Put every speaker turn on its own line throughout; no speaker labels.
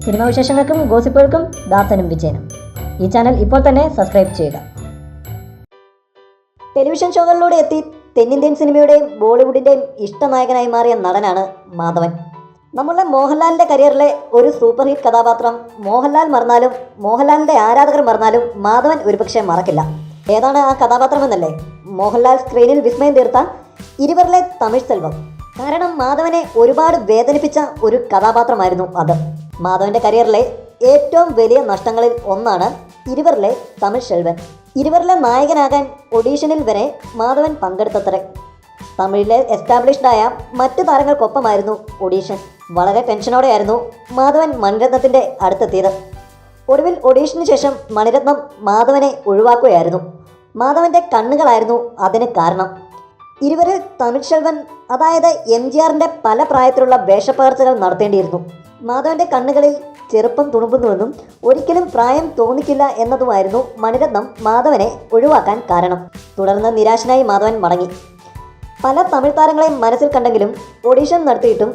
Cinema വിശേഷങ്ങൾക്കും ഗോസിപ്പുകൾക്കും ദാസനും വിജയനും. ഈ channel ഇപ്പോൾ തന്നെ സബ്സ്ക്രൈബ് ചെയ്യുക. ടെലിവിഷൻ ഷോകളിലൂടെ എത്തി തെന്നിന്ത്യൻ സിനിമയുടെയും ബോളിവുഡിൻ്റെയും ഇഷ്ടനായകനായി മാറിയ നടനാണ് മാധവൻ. നമ്മളുടെ മോഹൻലാലിൻ്റെ കരിയറിലെ ഒരു സൂപ്പർ ഹിറ്റ് കഥാപാത്രം മോഹൻലാൽ മറന്നാലും മോഹൻലാലിൻ്റെ ആരാധകർ മറന്നാലും മാധവൻ ഒരുപക്ഷെ മറക്കില്ല. ഏതാണ് ആ കഥാപാത്രമെന്നല്ലേ? മോഹൻലാൽ സ്ക്രീനിൽ വിസ്മയം തീർത്ത ഇരുവരിലെ തമിഴ് സെൽവം. കാരണം മാധവനെ ഒരുപാട് വേദനിപ്പിച്ച ഒരു കഥാപാത്രമായിരുന്നു അത്. മാധവൻ്റെ കരിയറിലെ ഏറ്റവും വലിയ നഷ്ടങ്ങളിൽ ഒന്നാണ് ഇരുവരിലെ തമിഴ് സെൽവൻ. ഇരുവരിലെ നായകനാകാൻ ഓഡീഷനിൽ വരെ മാധവൻ പങ്കെടുത്തത്രേ. തമിഴിലെ എസ്റ്റാബ്ലിഷ്ഡായ മറ്റു താരങ്ങൾക്കൊപ്പമായിരുന്നു ഓഡീഷൻ. വളരെ ടെൻഷനോടെയായിരുന്നു മാധവൻ മണിരത്നത്തിൻ്റെ അടുത്തെത്തിയത്. ഒടുവിൽ ഓഡീഷന് ശേഷം മണിരത്നം മാധവനെ ഒഴിവാക്കുകയായിരുന്നു. മാധവൻ്റെ കണ്ണുകളായിരുന്നു അതിന് കാരണം. ഇരുവരിൽ തമിഴ് സെൽവൻ, അതായത് MGRൻ്റെ പല പ്രായത്തിലുള്ള വേഷപ്പകർച്ചകൾ നടത്തേണ്ടിയിരുന്നു. മാധവൻ്റെ കണ്ണുകളിൽ ചെറുപ്പം തുളുമ്പുന്നുവെന്നും ഒരിക്കലും പ്രായം തോന്നിക്കില്ല എന്നതുമായിരുന്നു മണിരത്നം മാധവനെ ഒഴിവാക്കാൻ കാരണം. തുടർന്ന് നിരാശനായി മാധവൻ മടങ്ങി. പല തമിഴ് താരങ്ങളെയും മനസ്സിൽ കണ്ടെങ്കിലും ഓഡീഷൻ നടത്തിയിട്ടും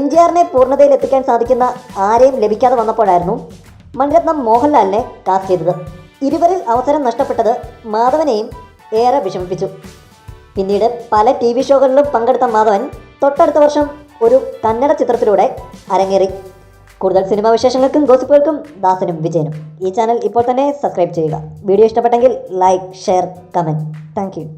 MGRനെ പൂർണ്ണതയിലെത്തിക്കാൻ സാധിക്കുന്ന ആരെയും ലഭിക്കാതെ വന്നപ്പോഴായിരുന്നു മണിരത്നം മോഹൻലാലിനെ കാസ്റ്റ് ചെയ്തത്. ഇരുവരിൽ അവസരം നഷ്ടപ്പെട്ടത് മാധവനെയും ഏറെ വിഷമിപ്പിച്ചു. പിന്നീട് പല TV ഷോകളിലും പങ്കെടുത്ത മാധവൻ തൊട്ടടുത്ത വർഷം ഒരു കന്നഡ ചിത്രത്തിലൂടെ അരങ്ങേറി. കൂടുതൽ സിനിമാ വിശേഷങ്ങൾക്കും ഗോസിപ്പുകൾക്കും ദാസനും വിജയനും. ഈ ചാനൽ ഇപ്പോൾ തന്നെ സബ്സ്ക്രൈബ് ചെയ്യുക. വീഡിയോ ഇഷ്ടപ്പെട്ടെങ്കിൽ like, share, comment. Thank you.